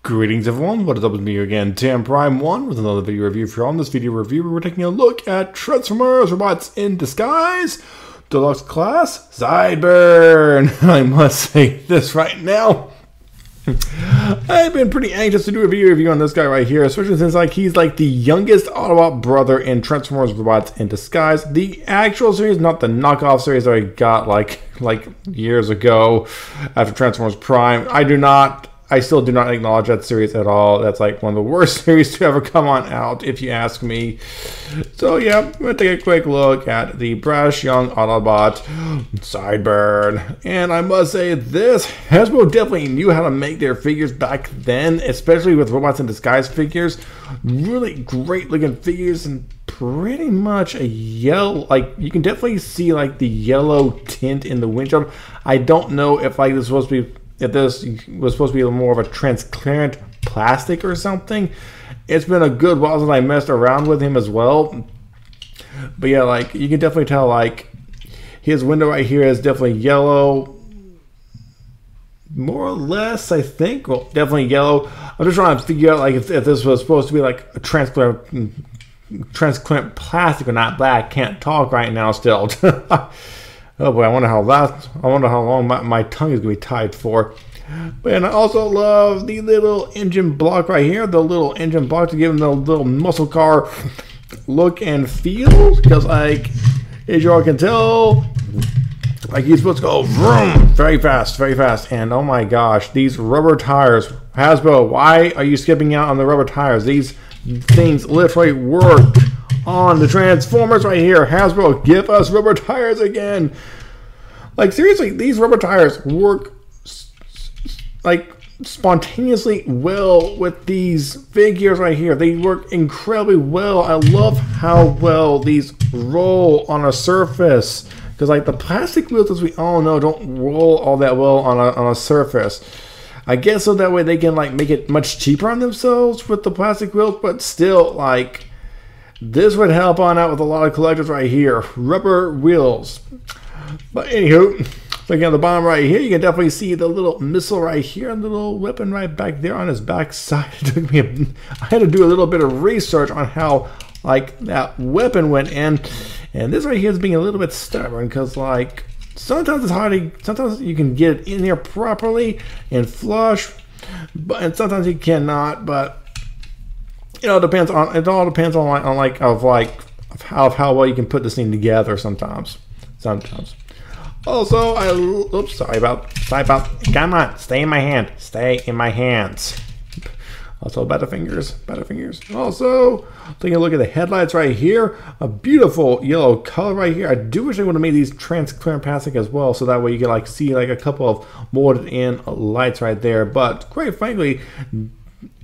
Greetings everyone, what is up with me again, Tam Prime 1 with another video review. For on this video review, we're taking a look at Transformers Robots in Disguise, Deluxe Class, Sideburn. I must say this right now. I've been pretty anxious to do a video review on this guy right here, especially since he's like the youngest Autobot brother in Transformers Robots in Disguise. The actual series, not the knockoff series that I got like years ago after Transformers Prime. I still do not acknowledge that series at all. That's like one of the worst series to ever come on out, if you ask me. So yeah, I'm going to take a quick look at the brash young Autobot, Sideburn. And I must say this, Hasbro definitely knew how to make their figures back then, especially with Robots in Disguise figures. Really great looking figures and pretty much a yellow, like you can definitely see like the yellow tint in the windshield. I don't know if like this was supposed to be, if this was supposed to be more of a transparent plastic or something. It's been a good while since I messed around with him as well. But yeah, like you can definitely tell like his window right here is definitely yellow. More or less, I think. Well, definitely yellow. I'm just trying to figure out like if this was supposed to be like a transparent plastic or not. Black. Can't talk right now still. Oh boy, I wonder how long my tongue is going to be tied for. And I also love the little engine block right here. The little engine block to give him the little muscle car look and feel. Because like, as you all can tell, like he's supposed to go vroom, very fast, very fast. And oh my gosh, these rubber tires. Hasbro, why are you skipping out on the rubber tires? These things literally work on the Transformers right here. Hasbro, give us rubber tires again. Like seriously, these rubber tires work like spontaneously well with these figures right here. They work incredibly well. I love how well these roll on a surface, because like the plastic wheels, as we all know, don't roll all that well on a surface. I guess so that way they can like make it much cheaper on themselves with the plastic wheels, but still like this would help on out with a lot of collectors right here. Rubber wheels. But anywho, looking at the bottom right here, you can definitely see the little missile right here and the little weapon right back there on his back side. It took me I had to do a little bit of research on how like that weapon went in. And this right here is being a little bit stubborn because like sometimes it's hard to, sometimes you can get it in here properly and flush, and sometimes you cannot. But you know, it all depends on how well you can put this thing together sometimes. Also, oops, sorry about, come on, stay in my hands. Also, better fingers. Also, taking a look at the headlights right here, a beautiful yellow color right here. I do wish they would have made these transparent plastic as well, so that way you can like see like a couple of molded in lights right there. But quite frankly,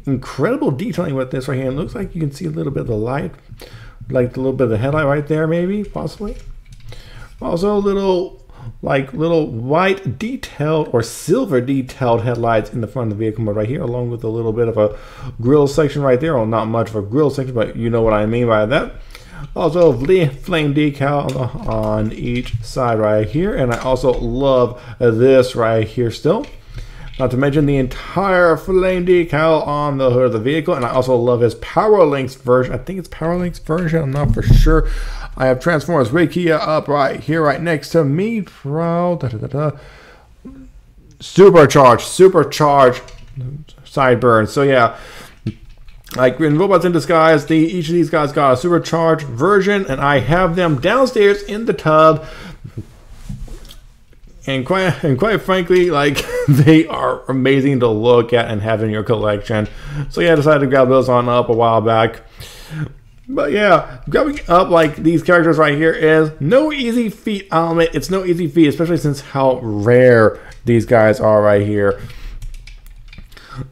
incredible detailing with this right here. It looks like you can see a little bit of the light, like a little bit of the headlight right there, maybe, possibly. Also, little white detailed or silver detailed headlights in the front of the vehicle right here, along with a little bit of a grille section right there. Well, not much of a grille section, but you know what I mean by that. Also, flame decal on each side right here, and I also love this right here still. Not to mention the entire flame decal on the hood of the vehicle. And I also love his Power Links version. I think it's Power Links version. I'm not for sure. I have Transformers Wikia up right here, right next to me. Supercharged Sideburn. So yeah, like in Robots in Disguise, each of these guys got a supercharged version. And I have them downstairs in the tub. And quite frankly, like they are amazing to look at and have in your collection. So yeah, I decided to grab those on up a while back. But yeah, grabbing up like these characters right here is no easy feat. I'll admit it's no easy feat, especially since how rare these guys are right here.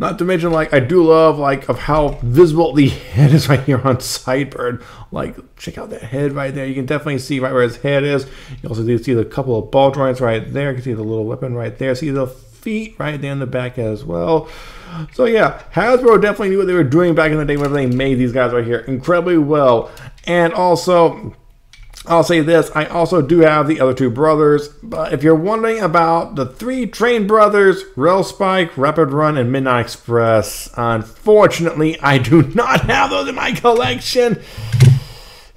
Not to mention, like, I do love, like, of how visible the head is right here on Sideburn. Like, check out that head right there. You can definitely see right where his head is. You also do see the couple of ball joints right there. You can see the little weapon right there. See the feet right there in the back as well. So, yeah, Hasbro definitely knew what they were doing back in the day when they made these guys right here incredibly well. And also, I'll say this, I also do have the other two brothers, but if you're wondering about the three train brothers, Rail Spike, Rapid Run, and Midnight Express, unfortunately, I do not have those in my collection.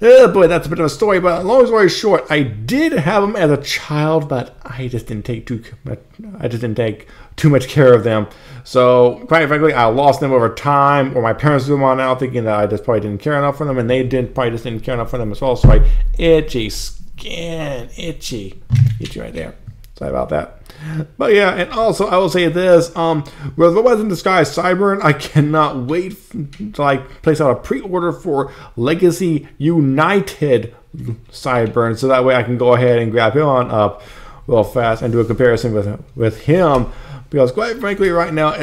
Oh boy, that's a bit of a story, but long story short, I did have them as a child, but I just didn't take too much care of them. So, quite frankly, I lost them over time, or my parents threw them on out thinking that I just probably didn't care enough for them, and they probably just didn't care enough for them as well. So, itchy skin, itchy right there. Sorry about that. But yeah, and also I will say this: with Robots in Disguise Sideburn, I cannot wait to place out a pre-order for Legacy United Sideburn, so that way I can go ahead and grab him on up real fast and do a comparison with him. Because quite frankly, right now,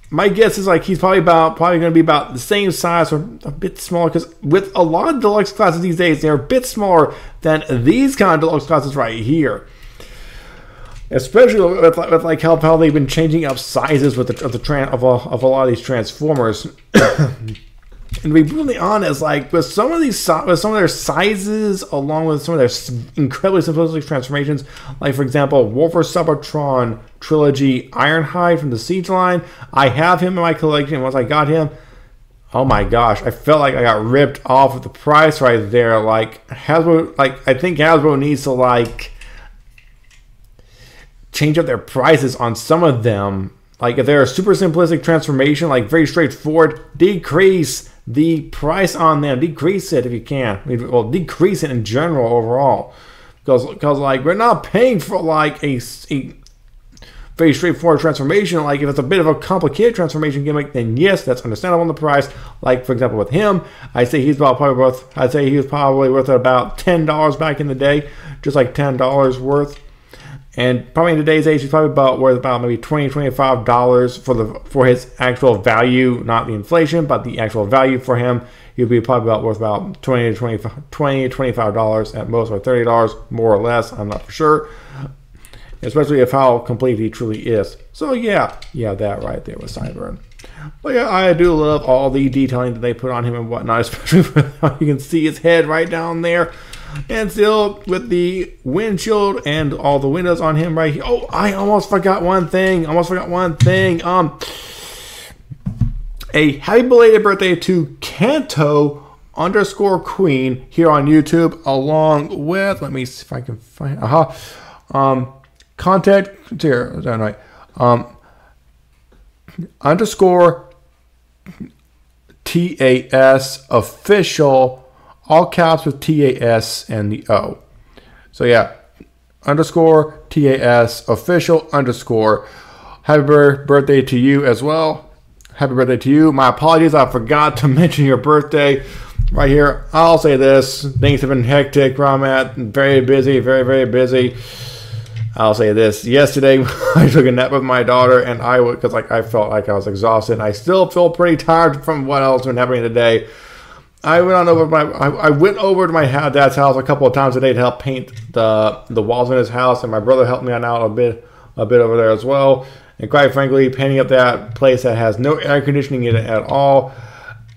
my guess is he's probably going to be about the same size or a bit smaller. Because with a lot of deluxe classes these days, they're a bit smaller than these kind of deluxe classes right here. Especially with how they've been changing up sizes with of a lot of these Transformers. And to be brutally honest, with some of their sizes, along with some of their incredibly simplistic transformations, like for example, Wolfer Cybertron Trilogy Ironhide from the Siege line, I have him in my collection. Once I got him, oh my gosh, I felt like I got ripped off with the price right there. Hasbro, I think Hasbro needs to change up their prices on some of them. If they're a super simplistic transformation, very straightforward, decrease the price on them. Decrease it if you can. Well, decrease it in general overall. Because we're not paying for a very straightforward transformation. If it's a bit of a complicated transformation gimmick, then yes, that's understandable on the price. For example, with him, I'd say he was probably worth about $10 back in the day. Just $10 worth. And probably in today's age, he's probably worth about maybe $20, $25 for his actual value, not the inflation, but the actual value for him. He'd be probably worth about $20 to $25 at most, or $30 more or less. I'm not for sure, especially if how complete he truly is. So yeah, that right there was Sideburn. But yeah, I do love all the detailing that they put on him and whatnot, especially for how you can see his head right down there. And still with the windshield and all the windows on him right here. Oh, I almost forgot one thing. A happy belated birthday to KANTO _Queen here on YouTube, along with, let me see if I can find, contact here, right, _TAS official, all caps with TAS and the O. So yeah, _TAS official _ happy birthday to you as well. Happy birthday to you. My apologies, I forgot to mention your birthday right here. I'll say this, things have been hectic where I'm at, very busy, very, very busy. I'll say this, yesterday I took a nap with my daughter, and because I felt like I was exhausted, and I still feel pretty tired from what else has been happening today. I went over to my dad's house a couple of times a day to help paint the walls in his house, and my brother helped me out a bit over there as well. And quite frankly, painting up that place that has no air conditioning in it at all,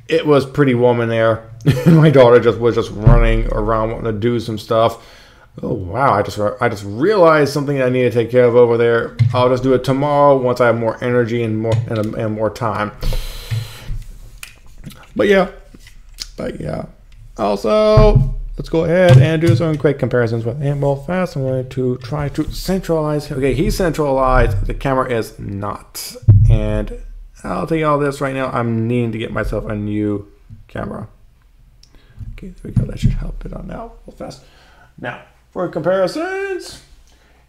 it was pretty warm in there. My daughter was just running around wanting to do some stuff. Oh wow! I just realized something I need to take care of over there. I'll just do it tomorrow once I have more energy and more time. But yeah. Also, let's go ahead and do some quick comparisons with him real fast. I'm going to try to centralize. Okay, he's centralized. The camera is not. And I'll tell you all this right now. I'm needing to get myself a new camera. Okay, there we go. That should help it on now real fast. Now, for comparisons,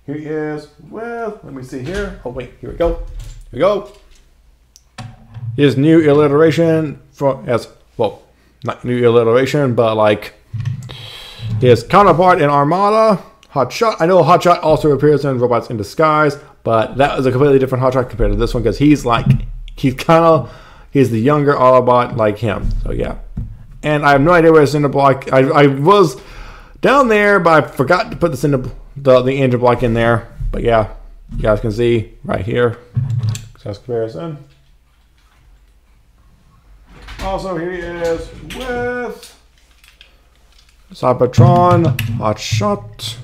here he is with, let me see here. Oh, wait, here we go. Here we go. His new alliteration not new alliteration, but his counterpart in Armada, Hotshot. I know Hotshot also appears in Robots in Disguise, but that was a completely different Hotshot compared to this one, because he's the younger Autobot like him. So yeah. And I have no idea where the block. I was down there, but I forgot to put the engine block in there. But yeah, you guys can see right here. Success comparison. Also, here he is with Cybertron, hot shot.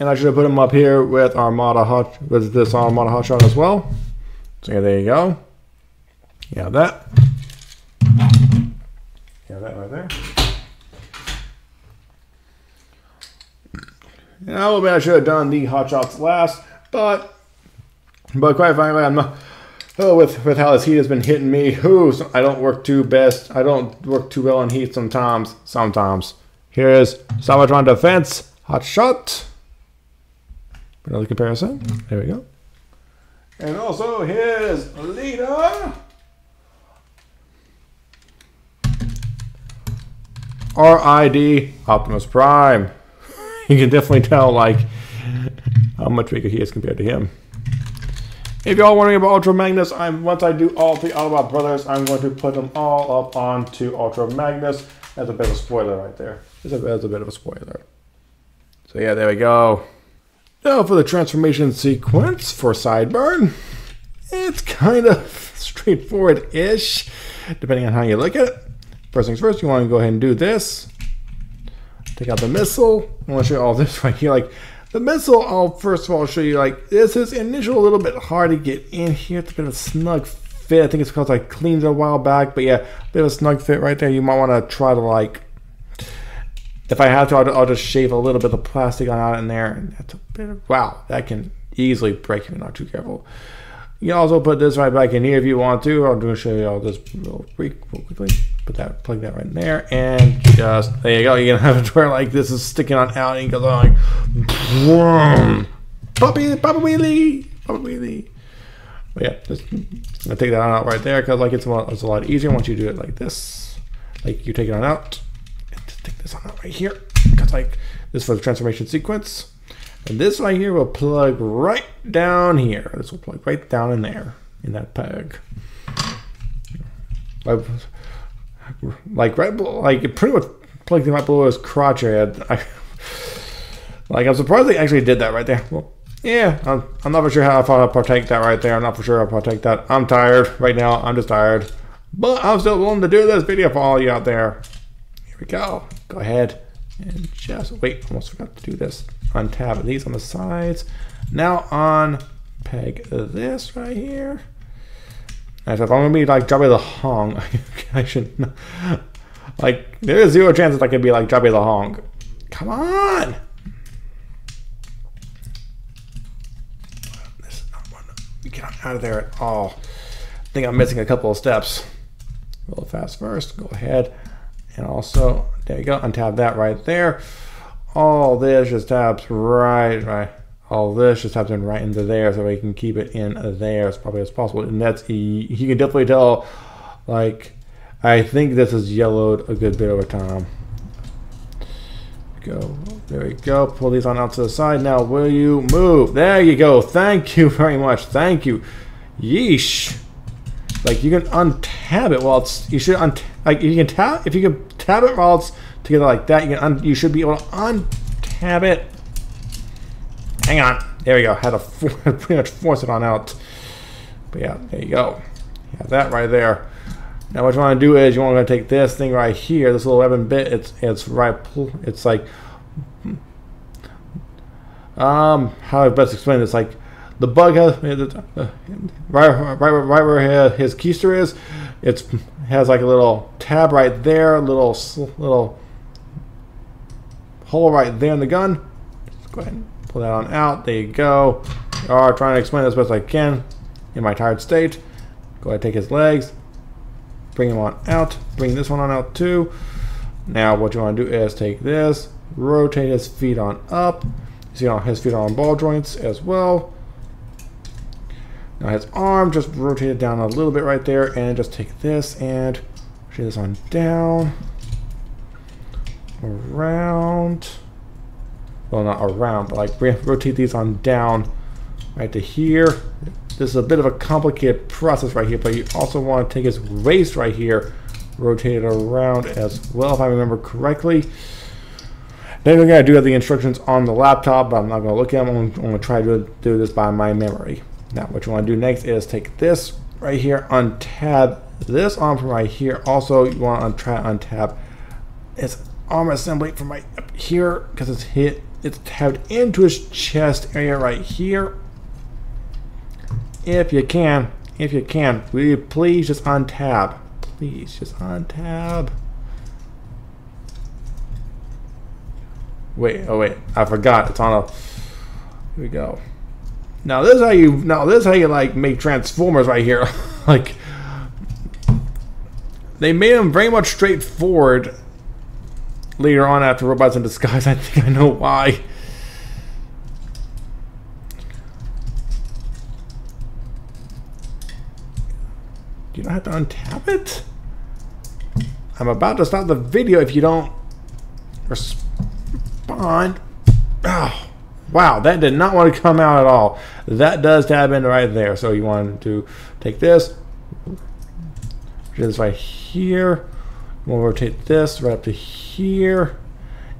And I should have put him up here with this Armada hot shot as well. So yeah, there you go. You have that. You have that right there. Now, a little bit I should have done the hot shots last, but quite frankly, I'm not. Oh, with how this heat has been hitting me, I don't work too best. I don't work too well in heat sometimes. Here's Cybertron Defense hot shot. Another comparison. There we go. And also his leader, RID Optimus Prime. You can definitely tell like how much bigger he is compared to him. If y'all wondering about Ultra Magnus, once I do all the Autobot brothers, I'm going to put them all up onto Ultra Magnus. That's a bit of a spoiler right there. That's a bit of a spoiler. So yeah, there we go. Now for the transformation sequence for Sideburn. It's kind of straightforward-ish, depending on how you look at it. First things first, you want to go ahead and do this. Take out the missile. I want to show you all this right here. Like the missile, I'll first of all show you like this is initially a little bit hard to get in here. It's a bit of a snug fit. I think it's because I cleaned it a while back, but yeah, a bit of a snug fit right there. You might want to try to like, if I have to, I'll just shave a little bit of plastic out in there. And that's a bit of, wow, that can easily break if you're not too careful. You can also put this right back in here if you want to. I'm going to show you all this real quickly. Plug that right in there, and just there you go. You're gonna have it where like this is sticking on out, and it goes on like, boom, Papa Wheelie. But yeah, just gonna take that on out right there because like it's a lot easier once you do it like this. Like you take it on out, and just take this on out right here because like this for the transformation sequence, and this right here will plug right down here. This will plug right down in there in that peg. Like right below, like it pretty much plugged right below his crotch area. I'm surprised they actually did that right there. Well, yeah, I'm not for sure how I'll partake that right there. I'm not for sure I'll partake that. I'm tired right now. I'm just tired, but I'm still willing to do this video for all you out there. Here we go. Go ahead and just wait. Almost forgot to do this. Untab these on the sides. Now on peg this right here. And so if I'm gonna be like Jabba the Hong, I should like there is zero chance that I could be like Jabba the Hong. Come on! This is not one. Get out of there at all. I think I'm missing a couple of steps. A little fast first. Go ahead, and also there you go. Untab that right there. All this just taps right. All this just taps in right into there, so we can keep it in there as probably as possible. And that's you can definitely tell. Like I think this is yellowed a good bit over time. Go, there we go. Pull these on out to the side. Now will you move? There you go. Thank you very much. Thank you. Yeesh. Like you can untab it while it's. You should like you can tap if you can tab it while it's together like that. You should be able to untab it. Hang on. There we go. Had to pretty much force it on out. But yeah, there you go. You have that right there. Now what you want to do is you want to take this thing right here, this little 11-bit. It's right. It's like how I best explain this. Like the bug has right where his keister is. It has like a little tab right there, little hole right there in the gun. Just go ahead and pull that on out. There you go. I'm trying to explain this as best I can in my tired state. Go ahead and take his legs, bring him on out, bring this one on out too. Now what you want to do is take this, rotate his feet on up. You see his feet are on ball joints as well. Now his arm, just rotate it down a little bit right there, and just take this and rotate this on down, around. Well, not around, but like rotate these on down right to here. This is a bit of a complicated process right here, but you also want to take his waist right here, rotate it around as well, if I remember correctly. Then we're going to do have the instructions on the laptop, but I'm not going to look at them. I'm going to try to do this by my memory. Now, what you want to do next is take this right here, untab this arm from right here. Also, you want to try to untap its arm assembly from right up here because it's tabbed into his chest area right here. If you can, will you please just untab? Please just untab. Wait, oh wait, I forgot. It's on a. Here we go. Now this is how you like make transformers right here. Like they made them very much straightforward later on after Robots in Disguise. I think I know why. Do you not have to untap it? I'm about to stop the video if you don't respond. Oh, wow, that did not want to come out at all. That does tab in right there. So you want to take this right here. We'll rotate this right up to here.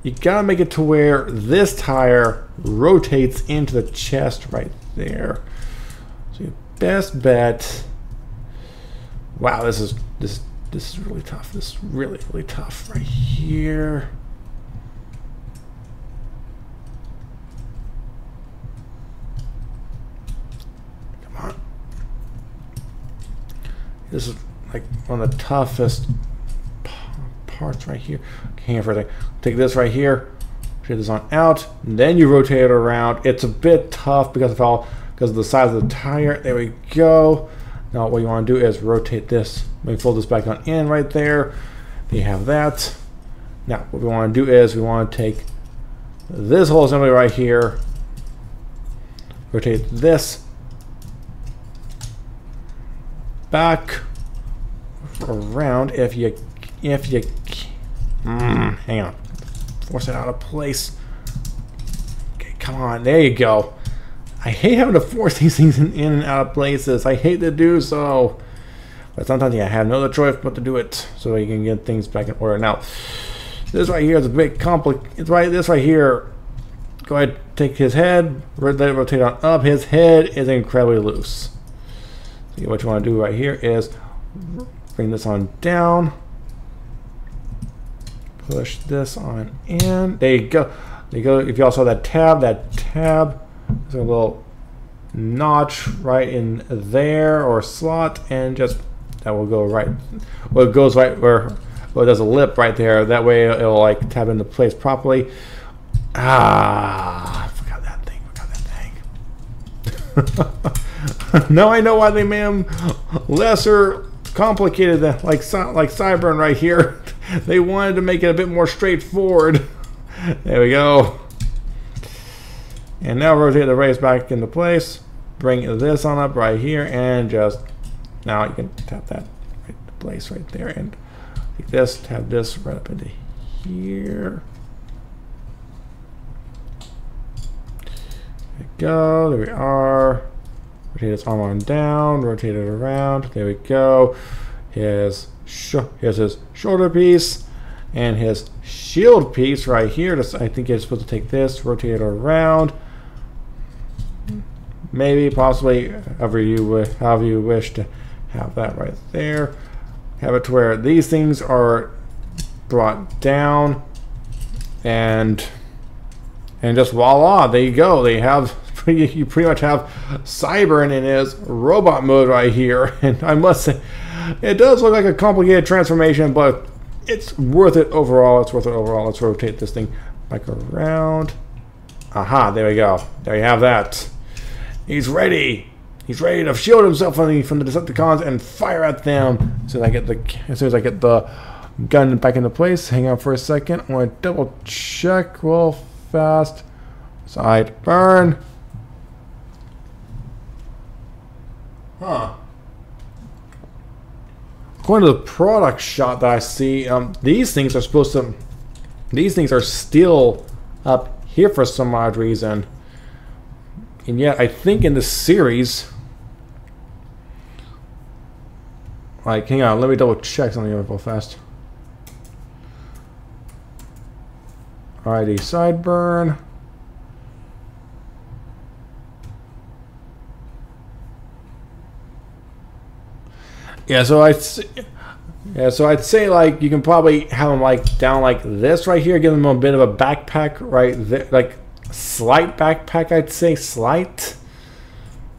You gotta make it to where this tire rotates into the chest right there. So your best bet. Wow, this is really tough. This is really tough right here. Come on. This is like one of the toughest parts right here. Hang on for a second. Take this right here. Take this on out. And then you rotate it around. It's a bit tough because of the size of the tire. There we go. Now what you want to do is rotate this. Let me fold this back on in right there. You have that. Now what we want to do is we want to take this whole assembly right here. Rotate this back around if you hang on. Force it out of place. Okay, come on. There you go. I hate having to force these things in and out of places. I hate to do so. But sometimes I have no other choice but to do it so you can get things back in order. Now, this right here is a bit complicated. This right here, go ahead, take his head, let it rotate on up. His head is incredibly loose. So what you want to do right here is bring this on down. Push this on in. There you go. There you go. If y'all saw that tab, there's a little notch right in there or slot, and just that will go right. Well, it goes right where there's a lip right there. That way it'll like tab into place properly. Ah, I forgot that thing. Now I know why they made them lesser complicated than like Sideburn right here. They wanted to make it a bit more straightforward. There we go. And now rotate the race back into place. Bring this on up right here, and just now you can tap that right into place right there, and take this, tap this right up into here. There we go. There we are. Rotate his arm on down. Rotate it around. There we go. Here's his shoulder piece and his shield piece right here. I think you're supposed to take this, rotate it around. Maybe, possibly, however you wish to have that right there. Have it to where these things are brought down, and just voila, there you go. You pretty much have Sideburn in his robot mode right here. And I must say, it does look like a complicated transformation, but it's worth it overall. Let's rotate this thing back around. Aha, there we go. There you have that. He's ready. He's ready to shield himself from the Decepticons and fire at them. As soon as I get the gun back into place. Hang on for a second. I want to double check real fast. Sideburn. Huh. According to the product shot that I see, these things are still up here for some odd reason. And yet, I think in the series, like, hang on, let me double check something real fast. Alrighty, Sideburn. Yeah, so I'd say like you can probably have them like down like this right here, give them a bit of a backpack right there, like slight backpack. I'd say slight,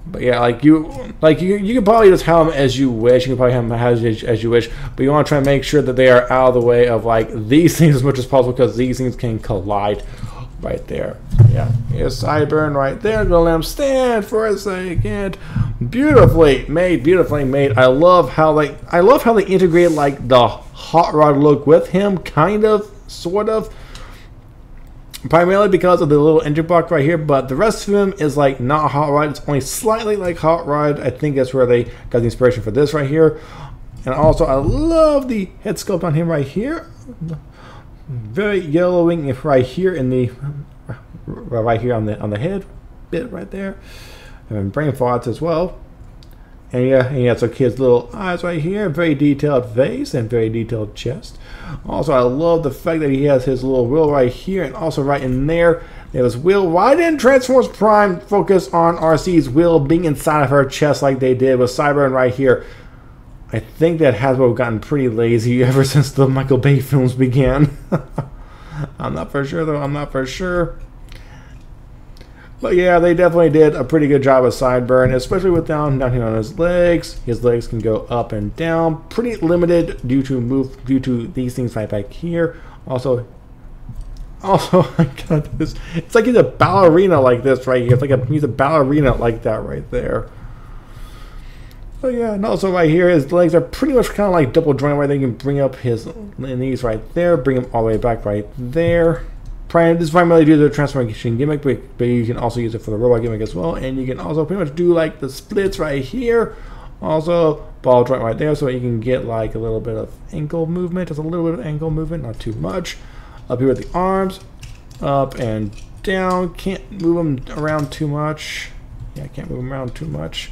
but yeah, like you can probably just have them as you wish. You can probably have them as you wish, but you want to try and make sure that they are out of the way of like these things as much as possible, because these things can collide right there. Yeah, here's Sideburn right there. Gonna let him stand for a second. Beautifully made. I love how they integrate like the hot rod look with him, kind of, sort of. Primarily because of the little engine block right here, but the rest of him is like not hot rod. It's only slightly like hot rod. I think that's where they got the inspiration for this right here. And also, I love the head sculpt on him right here. Very yellowing right here in the right here on the head bit right there, and brain thoughts as well. And yeah, so kid's little eyes right here, very detailed face and very detailed chest. Also, I love the fact that he has his little wheel right here, and also right in there his wheel. Why didn't Transformers Prime focus on RC's wheel being inside of her chest like they did with Sideburn right here? I think that Hasbro have gotten pretty lazy ever since the Michael Bay films began. I'm not for sure though. I'm not for sure. But yeah, they definitely did a pretty good job with Sideburn, especially with down here on his legs. His legs can go up and down. Pretty limited due to these things right back here. Also, I got this. It's like he's a ballerina like this right here. It's like he's a ballerina like that right there. So yeah, and also right here, his legs are pretty much kind of like double jointed, right there. You can bring up his knees right there, bring him all the way back right there. This is primarily due to the transformation gimmick, but you can also use it for the robot gimmick as well. And you can also pretty much do like the splits right here. Also, ball joint right there, so you can get like a little bit of ankle movement, just a little bit of ankle movement, not too much. Up here with the arms, up and down. Can't move them around too much. Yeah, I can't move them around too much.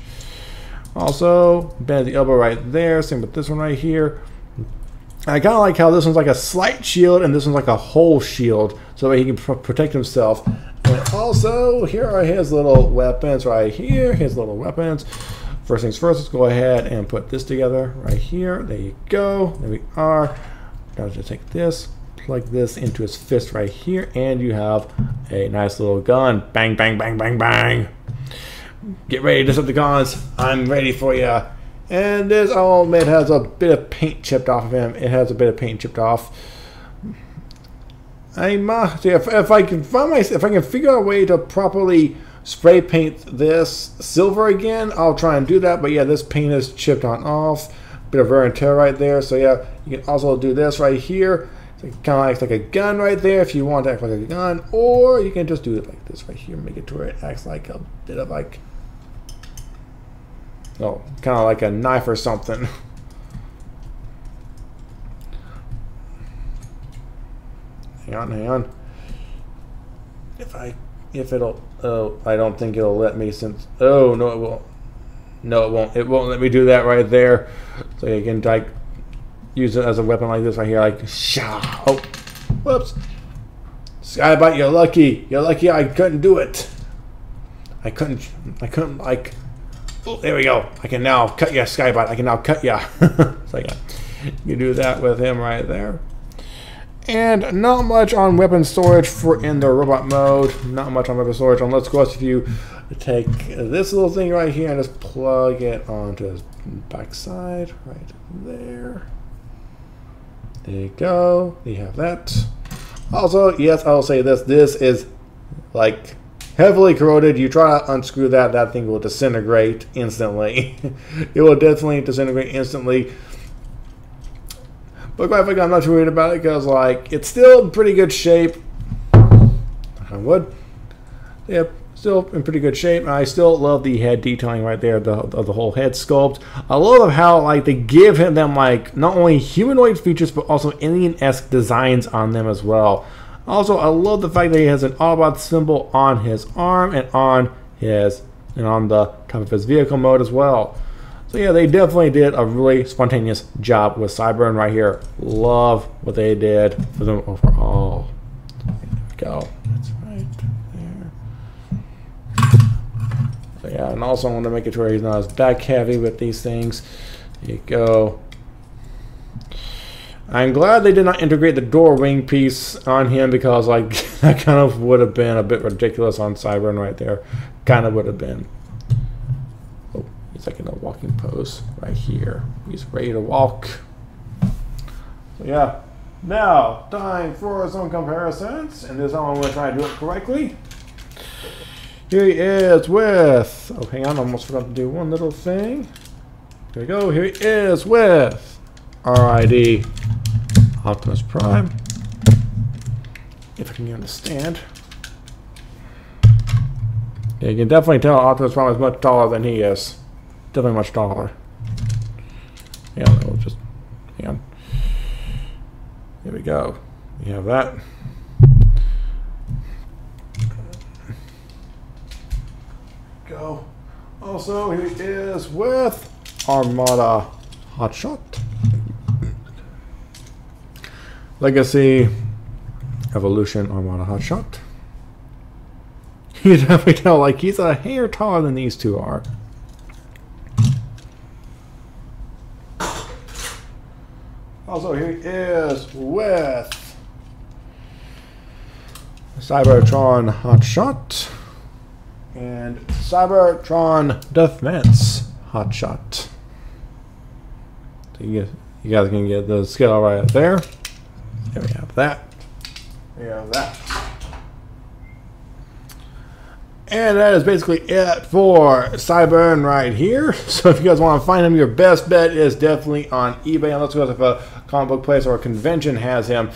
Also, bend the elbow right there. Same with this one right here. I kind of like how this one's like a slight shield and this one's like a whole shield, so that he can protect himself. And also, here are his little weapons right here. His little weapons. First things first, let's go ahead and put this together right here. There you go. There we are. Now just take this, plug this into his fist right here, and you have a nice little gun. Bang, bang, bang, bang, bang. Get ready, Decepticons. I'm ready for you. And this old man has a bit of paint chipped off of him. It has a bit of paint chipped off. If I can figure out a way to properly spray paint this silver again, I'll try and do that. But yeah, this paint is chipped on off. Bit of wear and tear right there. So yeah, you can also do this right here. It kind of acts like a gun right there if you want to act like a gun, or you can just do it like this right here, make it to where it acts like a bit of like, oh, kind of like a knife or something. Hang on. If it'll, oh, I don't think it'll let me since, oh, no, it won't. No, it won't. It won't let me do that right there. So you can like use it as a weapon like this right here, like, sha. Oh, whoops. Skybite, you're lucky. You're lucky I couldn't do it. I couldn't like, oh, there we go. I can now cut ya, Skybite. I can now cut ya. So yeah, you do that with him right there. And not much on weapon storage for in the robot mode. Not much on weapon storage, unless of course if you take this little thing right here and just plug it onto his backside right there. There you go. You have that. Also, yes, I'll say this. This is like heavily corroded. You try to unscrew that, that thing will disintegrate instantly. It will definitely disintegrate instantly. But quite frankly, I'm not too worried about it because, like, it's still in pretty good shape. I would. Yep, still in pretty good shape. And I still love the head detailing right there, of the whole head sculpt. I love how, like, they give them, like, not only humanoid features, but also alien-esque designs on them as well. Also, I love the fact that he has an Autobot symbol on his arm and on the top of his vehicle mode as well. So yeah, they definitely did a really spontaneous job with Sideburn right here. Love what they did for them overall. There we go. That's right there. So yeah, and also I want to make it to where he's not as back heavy with these things. Here you go. I'm glad they did not integrate the door wing piece on him, because like that kind of would have been a bit ridiculous on Sideburn right there. Kind of would have been. Oh, he's like in a walking pose right here. He's ready to walk. So yeah. Now, time for some comparisons, and this time I'm going to try and do it correctly. Here he is with, oh hang on, I almost forgot to do one little thing. Here we go, here he is with RID Optimus Prime. If I can understand. Yeah, you can definitely tell Optimus Prime is much taller than he is. Definitely much taller. Yeah, we'll just, hang on. Here we go. We have that. Go. Also, he is with Armada Hotshot. Legacy Evolution Armada Hotshot. You can definitely tell, like, he's a hair taller than these two are. Also, here he is with Cybertron Hotshot and Cybertron Defense Hotshot. So you guys can get the scale right there. There we have that. We have that. And that is basically it for Sideburn right here. So if you guys want to find him, your best bet is definitely on eBay, unless you guys have a comic book place or a convention has him.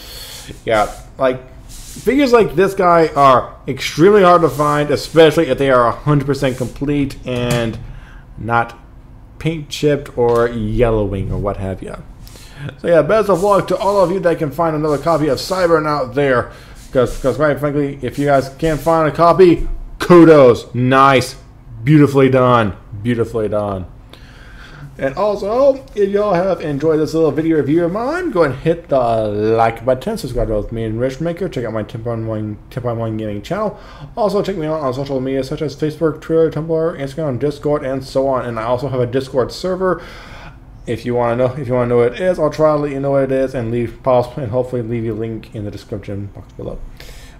Yeah, like figures like this guy are extremely hard to find, especially if they are 100% complete and not paint chipped or yellowing or what have you. So yeah, best of luck to all of you that can find another copy of Sideburn out there. Because quite frankly, if you guys can't find a copy, kudos. Nice. Beautifully done. Beautifully done. And also, if y'all have enjoyed this little video review of mine, go ahead and hit the like button, subscribe to both me and Richmaker, check out my Tip on One Gaming channel. Also, check me out on social media such as Facebook, Twitter, Tumblr, Instagram, Discord, and so on. And I also have a Discord server. If you want to know what it is, I'll try to let you know what it is and hopefully leave you a link in the description box below.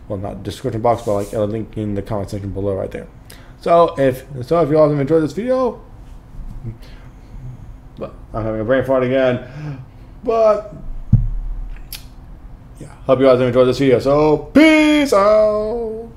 Well, not description box, but like a link in the comment section below right there. So if you all have enjoyed this video, but I'm having a brain fart again. But yeah, hope you guys have enjoyed this video. So peace out.